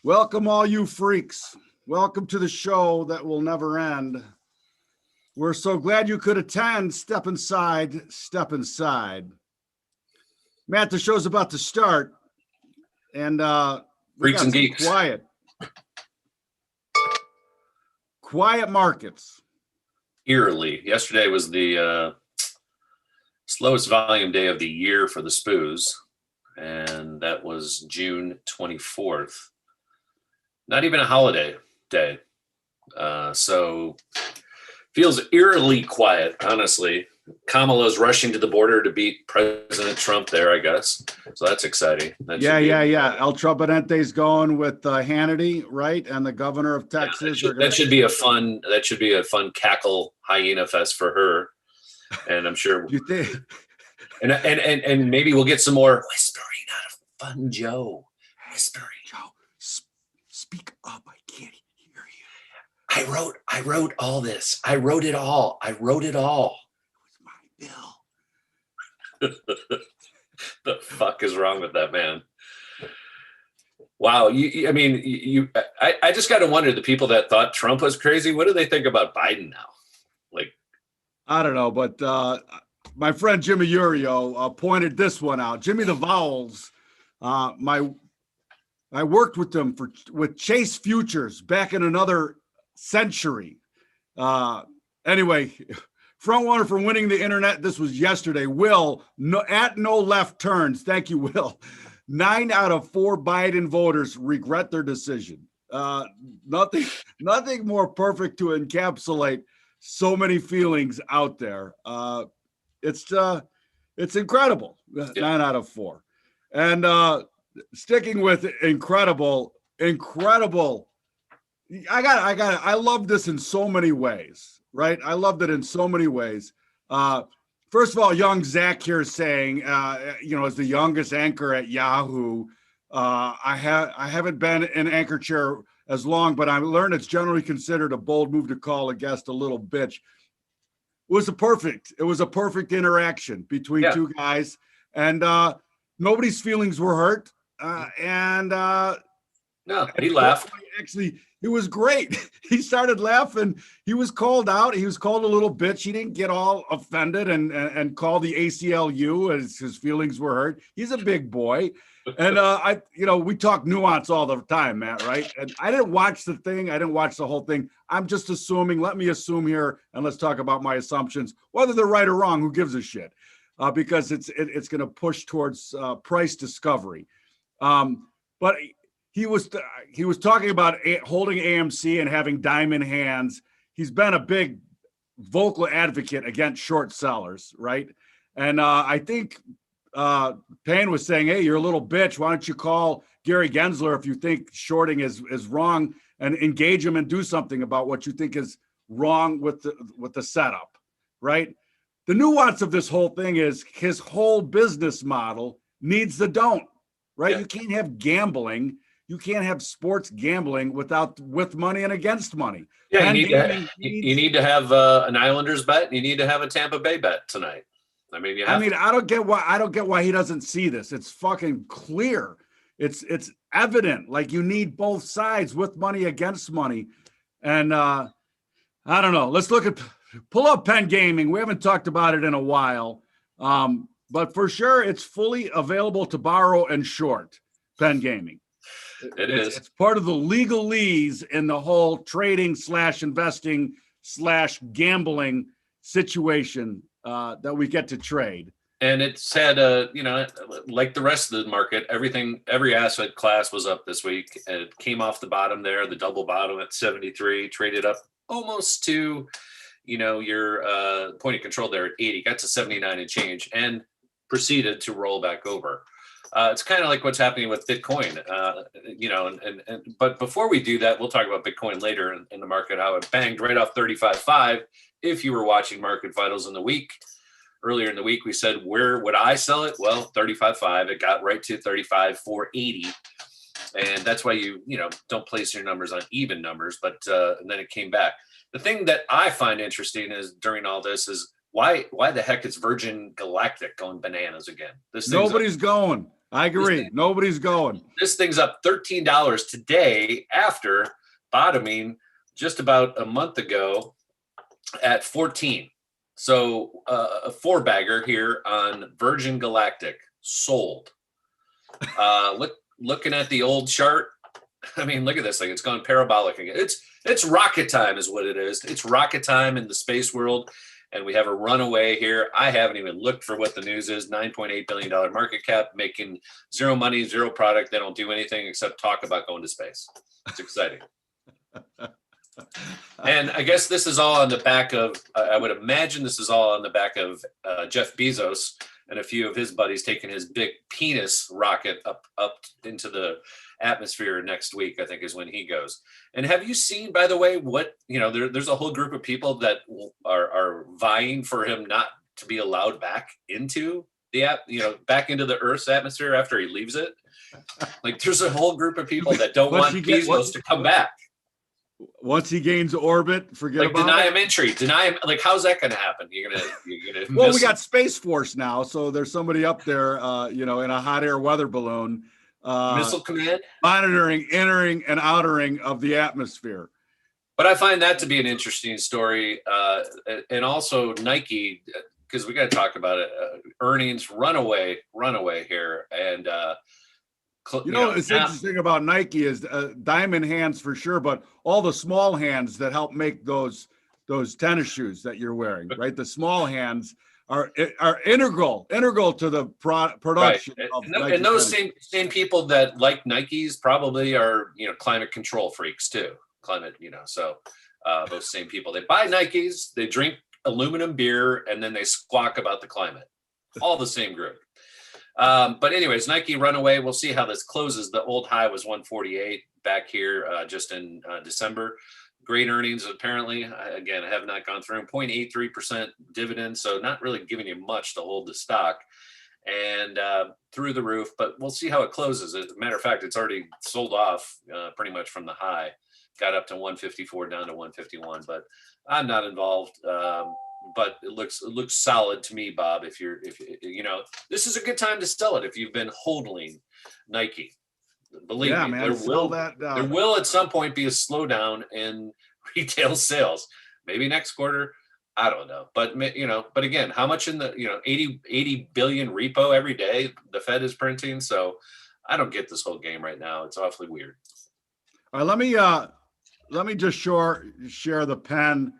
Welcome, all you freaks. Welcome to the show that will never end. We're so glad you could attend. Step inside, step inside. Matt, the show's about to start, and we Freaks got and some geeks. quiet markets. Eerily. Yesterday was the slowest volume day of the year for the SPOOs, and that was June 24th. Not even a holiday day. So feels eerily quiet, honestly. Kamala's rushing to the border to beat President Trump there, I guess. So that's exciting. Yeah. El Trumpadente's going with Hannity, right? And the governor of Texas. That should be a fun cackle hyena fest for her. And I'm sure you think and maybe we'll get some more whispering out of Fun Joe. Whispering. Joe, speak up. I can't hear you. I wrote all this. I wrote it all. It was my bill. The fuck is wrong with that man? Wow. I just got to wonder, the people that thought Trump was crazy, what do they think about Biden now? Like, I don't know, but my friend Jimmy Urio pointed this one out. Jimmy the Vowels, I worked with them with Chase Futures back in another century. Anyway, front runner for winning the internet. This was yesterday. Will, at no left turns. Thank you, Will. 9 out of 4 Biden voters regret their decision. Nothing more perfect to encapsulate so many feelings out there. It's incredible. 9 out of 4. And sticking with incredible. I love this in so many ways, right? I loved it in so many ways. First of all, young Zach here saying, as the youngest anchor at Yahoo, I haven't been in anchor chair as long, but I learned it's generally considered a bold move to call a guest a little bitch. It was a perfect interaction between two guys, and nobody's feelings were hurt. No, he laughed. Actually, it was great. He started laughing. He was called out. He was called a little bitch. He didn't get all offended and call the ACLU as his feelings were hurt. He's a big boy. And we talk nuance all the time, Matt, right? And I didn't watch the thing. I didn't watch the whole thing. I'm just assuming. Let me assume here, and let's talk about my assumptions. Whether they're right or wrong, who gives a shit? Because it's going to push towards price discovery. But he was talking about holding AMC and having diamond hands. He's been a big vocal advocate against short sellers, right? And I think Payne was saying, hey, you're a little bitch. Why don't you call Gary Gensler if you think shorting is wrong, and engage him and do something about what you think is wrong with the setup, right? The nuance of this whole thing is his whole business model needs the don't, right? Yeah. You can't have gambling. You can't have sports gambling with money and against money. Yeah, you need to have an Islanders bet. You need to have a Tampa Bay bet tonight. I don't get why he doesn't see this. It's fucking clear. It's evident. Like, you need both sides, with money, against money. And I don't know. Let's pull up Penn Gaming. We haven't talked about it in a while. But for sure, it's fully available to borrow and short. Penn Gaming. It's part of the legalese in the whole trading / investing / gambling situation that we get to trade. And it's had like the rest of the market, every asset class was up this week. And it came off the bottom there, the double bottom at 73, traded up almost to, your point of control there at 80, got to 79 and change, and proceeded to roll back over. It's kind of like what's happening with Bitcoin, but before we do that, we'll talk about Bitcoin later in the market, how it banged right off 35.5. If you were watching Market Vitals earlier in the week, we said, where would I sell it? Well, 35.5, it got right to 35.480. And that's why you don't place your numbers on even numbers, but and then it came back. The thing that I find interesting is during all this is why the heck is Virgin Galactic going bananas again? Nobody's going. I agree. Nobody's going. This thing's up $13 today after bottoming just about a month ago at 14. So a four bagger here on Virgin Galactic sold. Looking at the old chart. I mean, look at this thing. It's gone parabolic again. It's rocket time is what it is. It's rocket time in the space world. And we have a runaway here. I haven't even looked for what the news is. $9.8 billion market cap, making zero money, zero product. They don't do anything except talk about going to space. It's exciting. And I guess this is all on the back of, I would imagine this is all on the back of Jeff Bezos and a few of his buddies taking his big penis rocket up into the atmosphere next week, I think is when he goes. And have you seen, by the way, what, there's a whole group of people that are vying for him not to be allowed back into the back into the Earth's atmosphere after he leaves it. Like there's a whole group of people that don't want Bezos to come back. Once he gains orbit, forget about deny it. him entry. Deny him. Like, how's that going to happen? You're gonna. Well, we got Space Force now, so there's somebody up there, in a hot air weather balloon, Missile Command, monitoring entering and outering of the atmosphere. But I find that to be an interesting story, and also Nike, because we got to talk about it. Earnings runaway here, and. It's interesting about Nike is diamond hands for sure, but all the small hands that help make those tennis shoes that you're wearing, right? The small hands are integral to the production. Right. Of and those same people that like Nikes probably are climate control freaks too. So those same people, they buy Nikes, they drink aluminum beer, and then they squawk about the climate. All the same group. But anyways, Nike runaway. We'll see how this closes. The old high was 148 back here just in December. Great earnings, apparently. Again, I have not gone through them. 0.83% dividend, so not really giving you much to hold the stock. And through the roof, but we'll see how it closes. As a matter of fact, it's already sold off pretty much from the high. Got up to 154, down to 151, but I'm not involved. But it looks solid to me, Bob. If this is a good time to sell it if you've been holding Nike. Believe me, man, there will at some point be a slowdown in retail sales. Maybe next quarter, I don't know. But but again, how much in the 80 billion repo every day the Fed is printing? So I don't get this whole game right now. It's awfully weird. All right, let me just share the PENN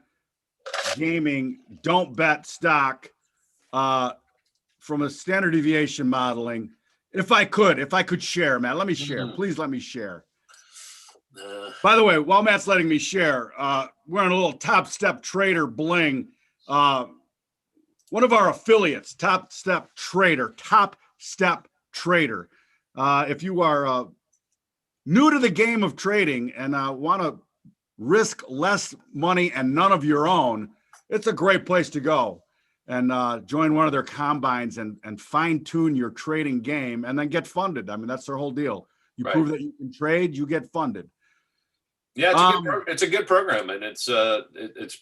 Gaming don't bet stock from a standard deviation modeling. If I could share, Matt, let me share. Please let me share. By the way, while Matt's letting me share, we're on a little Top Step Trader bling. One of our affiliates, Top Step Trader. If you are new to the game of trading and want to risk less money and none of your own, it's a great place to go and join one of their combines and fine tune your trading game and then get funded. I mean, that's their whole deal. You prove that you can trade, you get funded. Yeah, it's a good program, and it's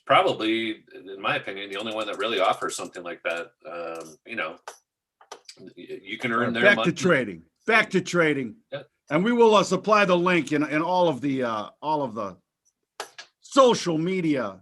probably, in my opinion, the only one that really offers something like that. You can earn their money. Back to trading, yeah. And we will supply the link in all of the social media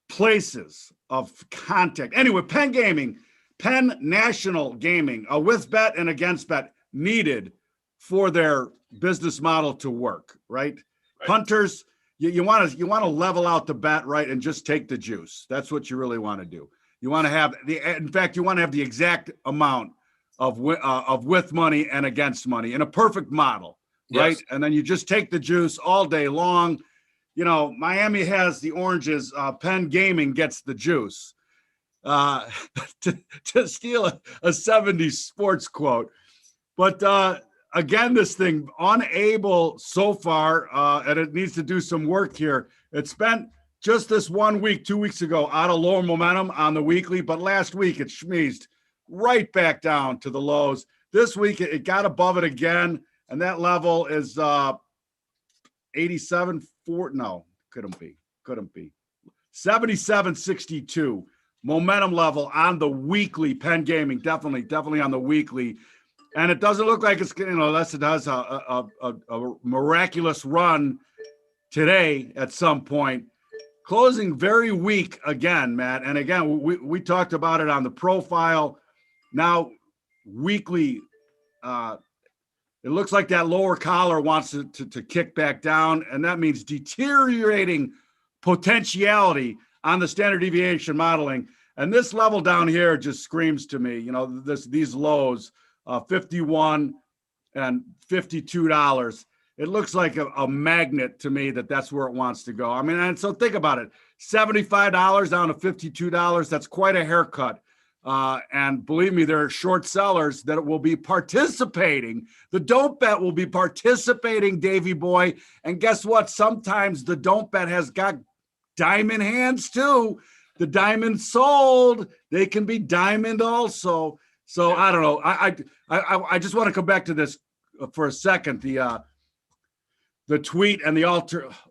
places of contact. Anyway, PENN Gaming, PENN National Gaming, a with bet and against bet needed for their business model to work, right? Punters, you want to level out the bet, right, and just take the juice. That's what you really want to do. You want to have the exact amount of with money and against money in a perfect model, right? Yes. And then you just take the juice all day long. Miami has the oranges. PENN Gaming gets the juice. To steal a 70s sports quote. But again, this thing unable so far, and it needs to do some work here. It spent just this 1 week, 2 weeks ago, out of lower momentum on the weekly, but last week it schmeezed right back down to the lows. This week it got above it again, and that level is 87.4. No, couldn't be 77.62 momentum level on the weekly. PENN Gaming definitely on the weekly. and it doesn't look like it's, unless it does a miraculous run today at some point. Closing very weak again, Matt. And again, we talked about it on the profile. Now, weekly, it looks like that lower collar wants to kick back down, and that means deteriorating potentiality on the standard deviation modeling. And this level down here just screams to me, these lows, 51 and $52. It looks like a magnet to me that's where it wants to go. I mean, and so think about it, $75 down to $52. That's quite a haircut. And believe me, there are short sellers that will be participating. The don't bet will be participating, Davey boy. And guess what? Sometimes the don't bet has got diamond hands too. The diamond sold. They can be diamond also. So I don't know. I just want to come back to this for a second. The tweet and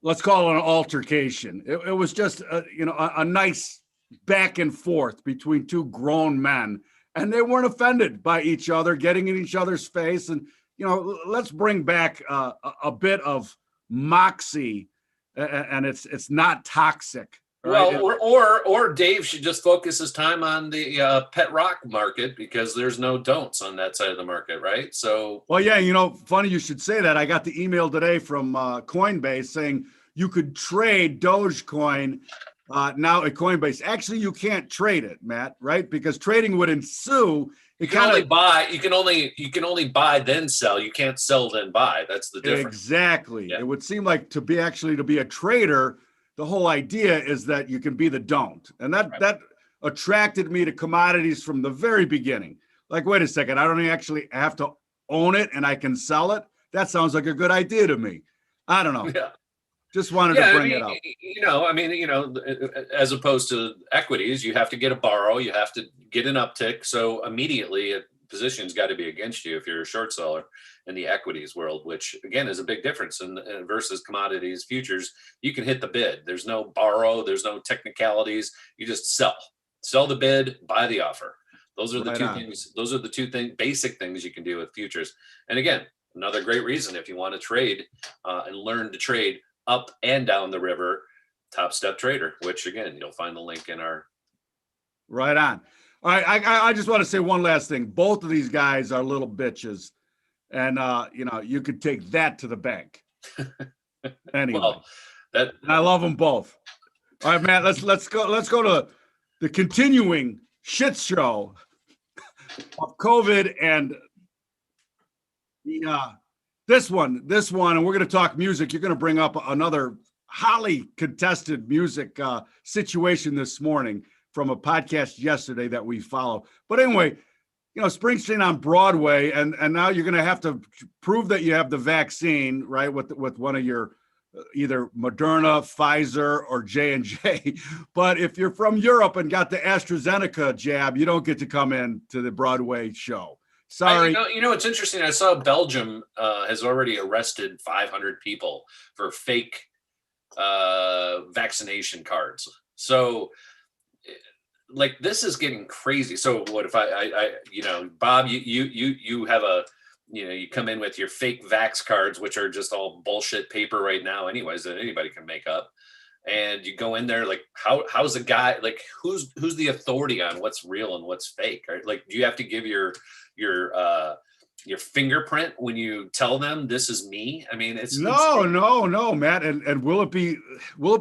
let's call it an altercation. It was just a nice back and forth between two grown men, and they weren't offended by each other getting in each other's face. And let's bring back a bit of moxie, and it's not toxic. Right? Well, or Dave should just focus his time on the pet rock market, because there's no don'ts on that side of the market, right? So, well, yeah, funny you should say that. I got the email today from Coinbase saying you could trade Dogecoin now at Coinbase. Actually, you can't trade it, Matt, right? Because trading would ensue. You can only buy then sell. You can't sell then buy. That's the difference. Exactly. Yeah. It would seem like to be a trader, the whole idea is that you can be the don't. And that attracted me to commodities from the very beginning. Like, wait a second, I don't actually have to own it and I can sell it. That sounds like a good idea to me. I don't know. Yeah. Just wanted to bring it up. As opposed to equities, you have to get a borrow, you have to get an uptick. So immediately a position's got to be against you if you're a short seller in the equities world, which again is a big difference versus commodities futures. You can hit the bid. There's no borrow. There's no technicalities. You just sell the bid, buy the offer. Those are the two things. Those are the two basic things you can do with futures. And again, another great reason if you want to trade and learn to trade up and down the river, Top Step Trader, which again, you'll find the link in our. Right on. All right. I just want to say one last thing. Both of these guys are little bitches, and you could take that to the bank. Anyway, well, I love them both. All right, Matt, let's go to the continuing shit show of COVID and this one, and we're going to talk music. You're going to bring up another highly contested music situation this morning from a podcast yesterday that we follow. But anyway, Springsteen on Broadway, and now you're going to have to prove that you have the vaccine, right? With one of your either Moderna, Pfizer, or J&J. But if you're from Europe and got the AstraZeneca jab, you don't get to come in to the Broadway show. Sorry. It's interesting. I saw Belgium has already arrested 500 people for fake vaccination cards. So, like, this is getting crazy. So, what if I Bob, you have you come in with your fake vax cards, which are just all bullshit paper right now, anyways, that anybody can make up. And you go in there, like, how's a guy, like, who's the authority on what's real and what's fake? Right? Like, do you have to give your fingerprint when you tell them this is me? I mean, it's no, Matt. And will it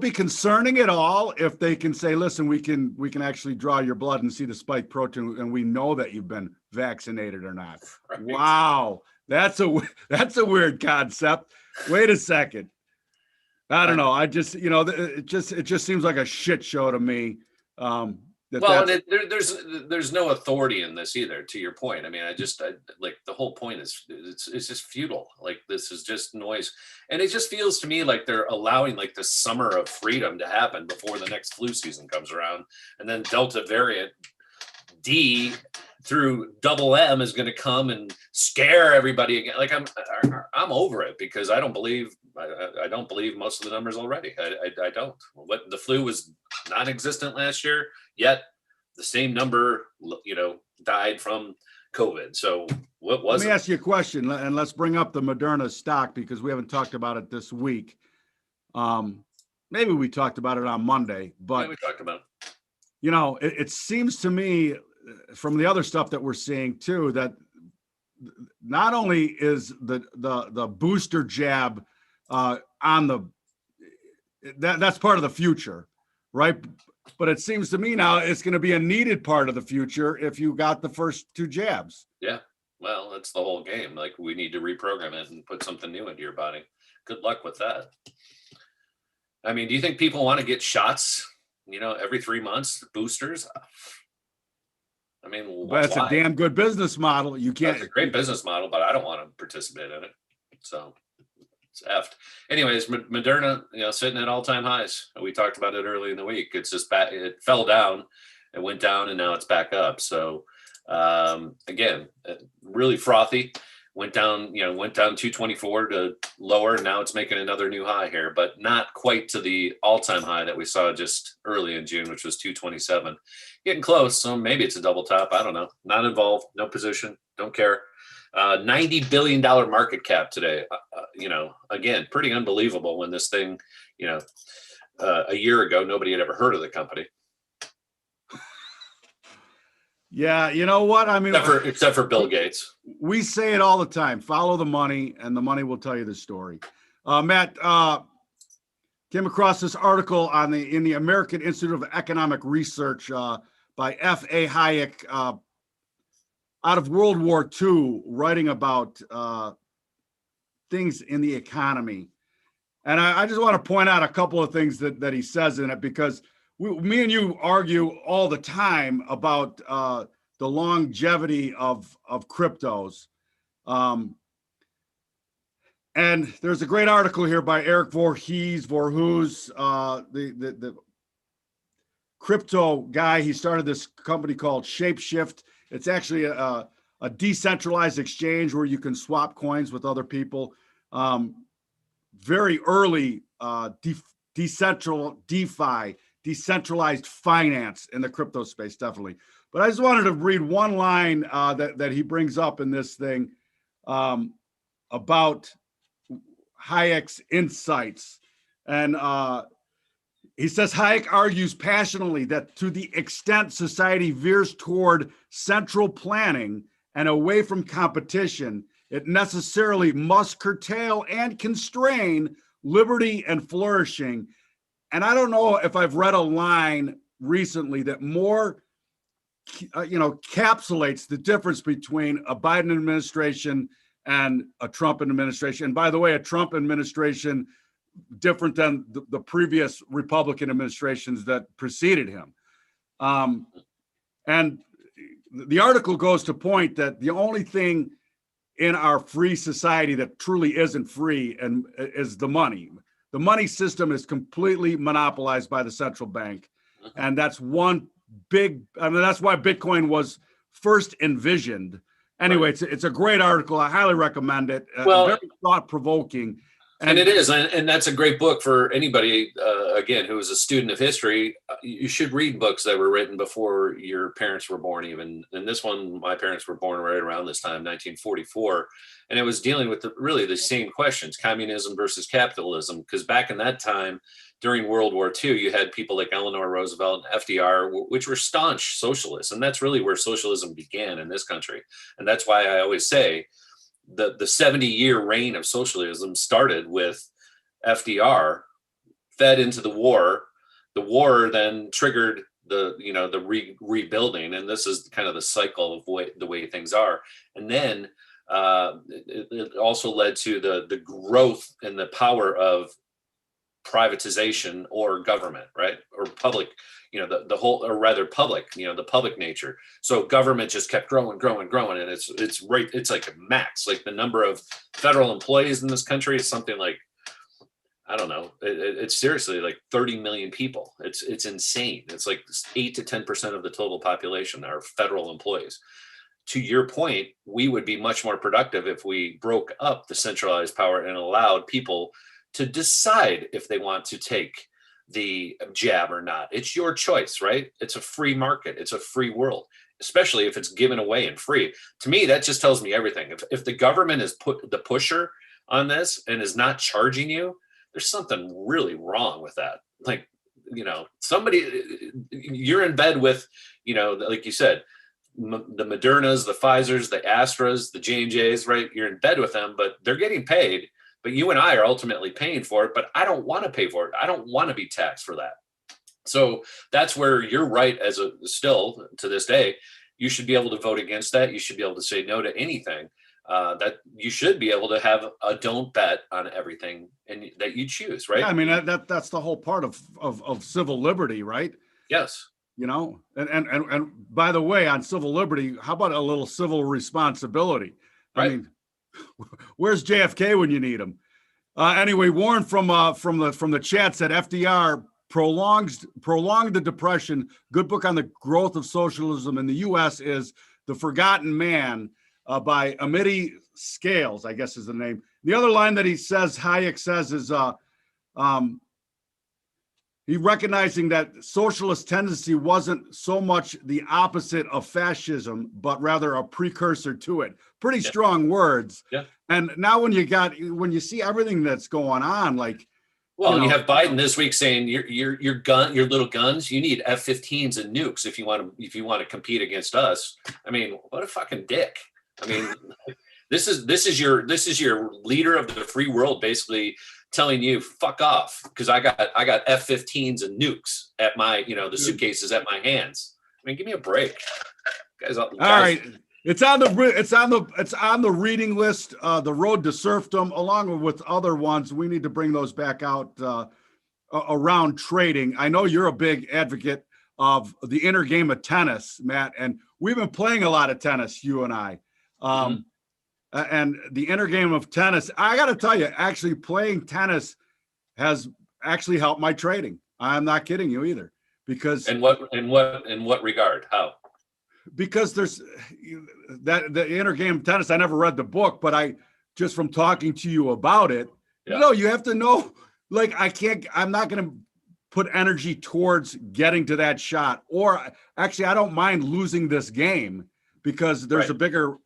be concerning at all if they can say, listen, we can actually draw your blood and see the spike protein, and we know that you've been vaccinated or not? Right. Wow, that's a weird concept. Wait a second. I don't know. I just, it just seems like a shit show to me. There's no authority in this either, to your point. I mean, like, the whole point is it's just futile. Like, this is just noise. And it just feels to me like they're allowing, like, the summer of freedom to happen before the next flu season comes around. And then Delta variant D through double M is going to come and scare everybody again. Like, I'm over it, because I don't believe most of the numbers already. I don't. What the flu was non-existent last year, yet the same number, died from, COVID. So what Let was me it? ask you a question, and let's bring up the Moderna stock because we haven't talked about it this week. Maybe we talked about it on Monday, Yeah, but we talked about it. you know, it seems to me from the other stuff that we're seeing too that not only is the booster jab on the that's part of the future, right? But it seems to me now it's going to be a needed part of the future if you got the first two jabs. Yeah. Well, that's the whole game. Like, we need to reprogram it and put something new into your body. Good luck with that. I mean, do you think people want to get shots, every 3 months, boosters? I mean, But it's a why? damn good business model. You That's a can't. great business model, but I don't want to participate in it. So it's effed. Anyways, Moderna, sitting at all-time highs. We talked about it early in the week. It's just back. It fell down, it went down, and now it's back up. So again, really frothy. Went down 224 to lower. Now it's making another new high here, but not quite to the all-time high that we saw just early in June, which was 227. Getting close, so maybe it's a double top. I don't know. Not involved, no position, don't care. $90 billion market cap today. Again, pretty unbelievable when this thing, a year ago, nobody had ever heard of the company. Yeah, you know what? I mean, except for Bill Gates. We say it all the time. Follow the money, and the money will tell you the story. Matt, came across this article in the American Institute of Economic Research by F.A. Hayek out of World War II, writing about things in the economy. And I just want to point out a couple of things that he says in it, because me and you argue all the time about the longevity of cryptos. And there's a great article here by Eric Voorhees, the crypto guy. He started this company called Shapeshift. It's actually a decentralized exchange where you can swap coins with other people. Very early DeFi, decentralized finance in the crypto space, definitely. But I just wanted to read one line that he brings up in this thing about Hayek's insights. And he says, Hayek argues passionately that to the extent society veers toward central planning and away from competition, it necessarily must curtail and constrain liberty and flourishing. And I don't know if I've read a line recently that more, encapsulates the difference between a Biden administration and a Trump administration. And by the way, a Trump administration different than the previous Republican administrations that preceded him. And the article goes to point that the only thing in our free society that truly isn't free and is the money. The money system is completely monopolized by the central bank. And that's one big, that's why Bitcoin was first envisioned. Anyway, right. It's a great article. I highly recommend it. Well, very thought-provoking. And it is, and that's a great book for anybody, again, who is a student of history. You should read books that were written before your parents were born even. And this one, my parents were born right around this time, 1944. And it was dealing with really the same questions, communism versus capitalism. Because back in that time, during World War II, you had people like Eleanor Roosevelt and FDR, which were staunch socialists. And that's really where socialism began in this country. And that's why I always say, the 70-year reign of socialism started with FDR, fed into the war. The war then triggered the rebuilding, and this is kind of the cycle of the way things are. And then it also led to the growth and the power of privatization or government, right, or public. The whole, or rather public, the public nature. So government just kept growing. And it's right. It's like a max, like the number of federal employees in this country is something like, I don't know. It's seriously like 30 million people. It's insane. It's like 8 to 10% of the total population are federal employees. To your point, we would be much more productive if we broke up the centralized power and allowed people to decide if they want to take the jab or not. It's your choice, right? It's a free market. It's a free world. especially if it's given away and free. To me, that just tells me everything. If the government is put the pusher on this and is not charging you, there's something really wrong with that. Like, somebody, you're in bed with, like you said, the Modernas, the Pfizers, the Astras, the J&Js, right? You're in bed with them, but they're getting paid. But you and I are ultimately paying for it, but I don't want to pay for it. I don't want to be taxed for that. So that's where you're right. Still to this day, you should be able to vote against that. You should be able to say no to anything. That you should be able to have a don't bet on everything and that you choose, right? Yeah, I mean that's the whole part of civil liberty, right? Yes. And by the way, on civil liberty, how about a little civil responsibility? Right. I mean, where's JFK when you need him? Anyway, Warren from the chat said FDR prolonged the Depression. Good book on the growth of socialism in the U.S. is The Forgotten Man by Amity Scales, I guess is the name. The other line that he says, Hayek says, is he recognizing that socialist tendency wasn't so much the opposite of fascism, but rather a precursor to it. Pretty strong words. Yeah. And now when you see everything that's going on, like, well, you have Biden this week saying your little guns, you need F-15s and nukes if you want to compete against us. I mean, what a fucking dick. I mean, this is your leader of the free world basically telling you fuck off because I got F-15s and nukes at my the suitcases at my hands. I mean, give me a break, guys. All right. It's on the reading list, The Road to Serfdom, along with other ones. We need to bring those back out around trading. I know you're a big advocate of the inner game of tennis, Matt, and we've been playing a lot of tennis, you and I. And the inner game of tennis, I got to tell you, actually playing tennis has actually helped my trading. I'm not kidding you either, because in what regard? How? Because there's that the inner game of tennis. I never read the book, but I just from talking to you about it, you have to know, like, I'm not going to put energy towards getting to that shot, or actually I don't mind losing this game because there's a bigger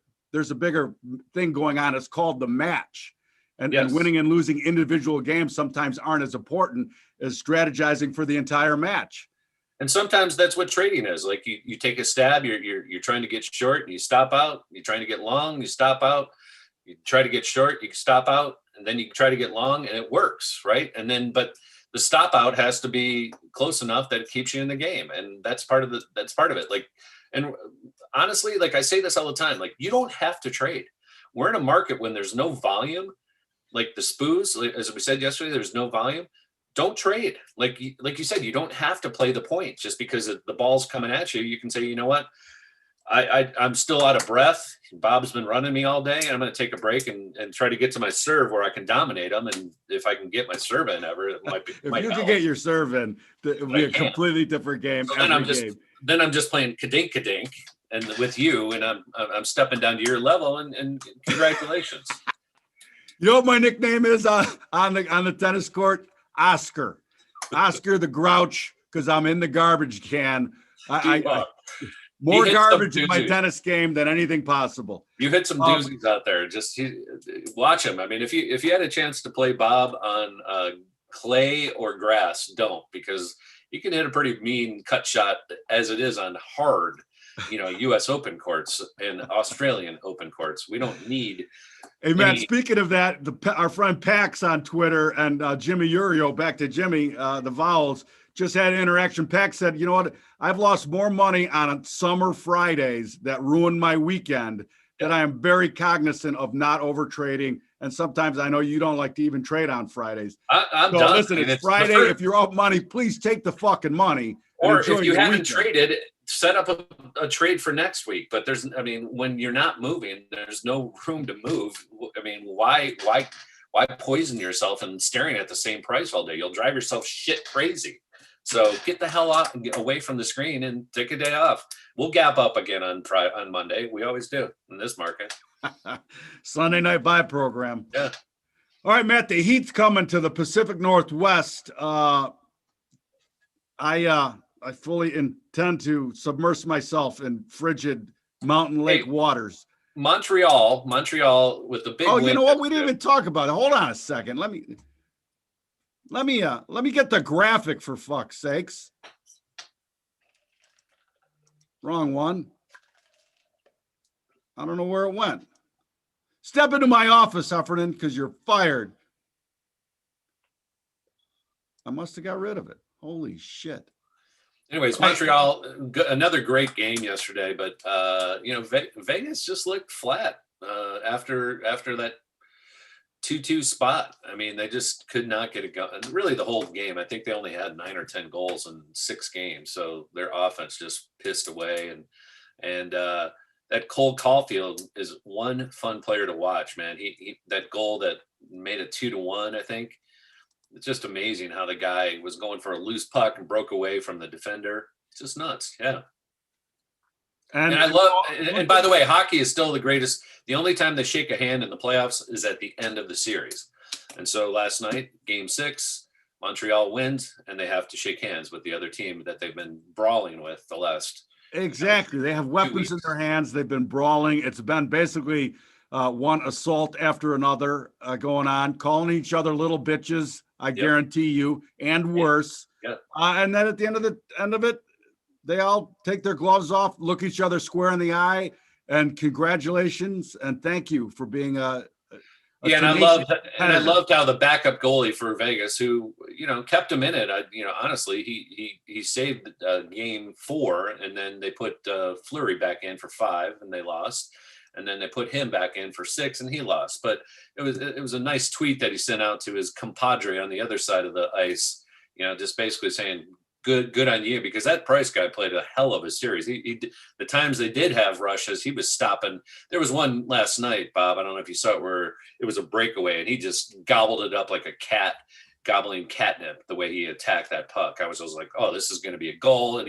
thing going on. It's called the match, and winning and losing individual games sometimes aren't as important as strategizing for the entire match. And sometimes that's what trading is. Like you take a stab, you're trying to get short, and you stop out. You're trying to get long, you stop out. You try to get short, you stop out, and then you try to get long, and it works, right? And then, but the stop out has to be close enough that it keeps you in the game, and that's part of it. Like, and honestly, like I say this all the time, like you don't have to trade. We're in a market when there's no volume, like the SPOOs, like, as we said yesterday, there's no volume. Don't trade. Like you said, you don't have to play the point just because the ball's coming at you. You can say, you know what, I'm still out of breath. Bob's been running me all day. I'm going to take a break and try to get to my serve where I can dominate them. And if I can get my serve in ever, it might be. If you can get your serve in, it would be a completely different game. So then I'm just playing kadink, and with you, and I'm stepping down to your level. And congratulations. You know what my nickname is on the tennis court? Oscar the Grouch, because I'm in the garbage can. I more garbage in my tennis game than anything possible. You hit some doozies out there. Just watch him. I mean, if you had a chance to play Bob on clay or grass, don't, because you can hit a pretty mean cut shot as it is on hard, U.S. Open courts and Australian Open courts. We don't need. Hey, Matt, speaking of that, our friend Pax on Twitter and Jimmy Urio, back to Jimmy, the Vowels, just had an interaction. Pax said, you know what? I've lost more money on summer Fridays that ruined my weekend, that I am very cognizant of not over trading. And sometimes I know you don't like to even trade on Fridays. I'm done. Listen, it's Friday. If you're up money, please take the fucking money. Or if you haven't traded, set up a trade for next week. But when you're not moving, there's no room to move. I mean, why poison yourself and staring at the same price all day? You'll drive yourself shit crazy. So get the hell out and get away from the screen and take a day off. We'll gap up again on Monday. We always do in this market. Sunday night buy program. Yeah. All right, Matt, the Heat's coming to the Pacific Northwest. I I fully intend to submerge myself in frigid mountain lake waters. Montreal with the big Oh, win. you know what? We didn't even talk about it. Hold on a second. Let me get the graphic, for fuck's sakes. Wrong one. I don't know where it went. Step into my office, Heffernan, because you're fired. I must have got rid of it. Holy shit. Anyways, Montreal, another great game yesterday, but Vegas just looked flat after that 2-2 spot. I mean, they just could not get it going. Really, the whole game. I think they only had 9 or 10 goals in 6 games, so their offense just pissed away. And that Cole Caulfield is one fun player to watch, man. He that goal that made it 2-1, I think. It's just amazing how the guy was going for a loose puck and broke away from the defender. It's just nuts. Yeah. And I love, and by the way, hockey is still the greatest. The only time they shake a hand in the playoffs is at the end of the series. And so last night, game 6, Montreal wins, and they have to shake hands with the other team that they've been brawling with the last. Exactly. They have weapons in their hands. They've been brawling. It's been basically one assault after another going on, calling each other little bitches. I guarantee you, and worse. Yep. And then at the end of it, they all take their gloves off, look each other square in the eye, and congratulations and thank you for being a and I loved how the backup goalie for Vegas, who kept him in it. Honestly, he saved game 4, and then they put Fleury back in for 5, and they lost. And then they put him back in for 6, and he lost. But it was a nice tweet that he sent out to his compadre on the other side of the ice, just basically saying, good on you, because that Price guy played a hell of a series. He the times they did have rushes, he was stopping. There was one last night, Bob, I don't know if you saw it, where it was a breakaway, and he just gobbled it up like a cat gobbling catnip, the way he attacked that puck. I was like, oh, this is going to be a goal. And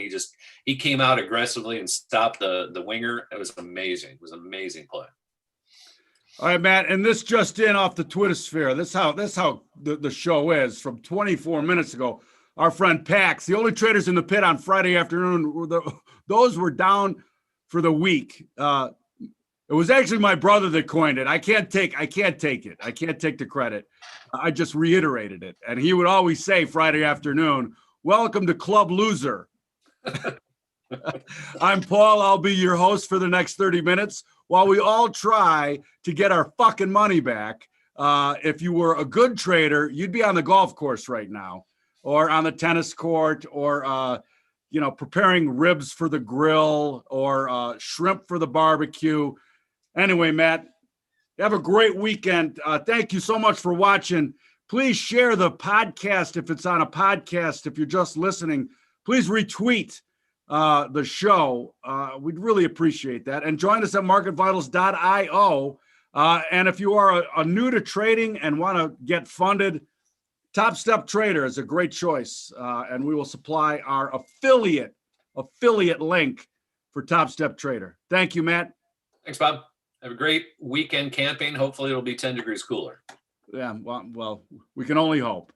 he came out aggressively and stopped the winger. It was amazing. It was an amazing play. All right, Matt, and this just in off the Twitter sphere. That's how the show is. From 24 minutes ago, our friend Pax, the only traders in the pit on Friday afternoon, those were down for the week. It was actually my brother that coined it. I can't take it. I can't take the credit. I just reiterated it. And he would always say Friday afternoon, welcome to Club Loser. I'm Paul. I'll be your host for the next 30 minutes while we all try to get our fucking money back. If you were a good trader, you'd be on the golf course right now, or on the tennis court, or preparing ribs for the grill, or shrimp for the barbecue. Anyway, Matt, have a great weekend. Thank you so much for watching. Please share the podcast if it's on a podcast. If you're just listening, please retweet the show. We'd really appreciate that. And join us at marketvitals.io. And if you are a new to trading and want to get funded, Top Step Trader is a great choice. And we will supply our affiliate link for Top Step Trader. Thank you, Matt. Thanks, Bob. Have a great weekend camping. Hopefully it'll be 10 degrees cooler. Yeah, well, we can only hope.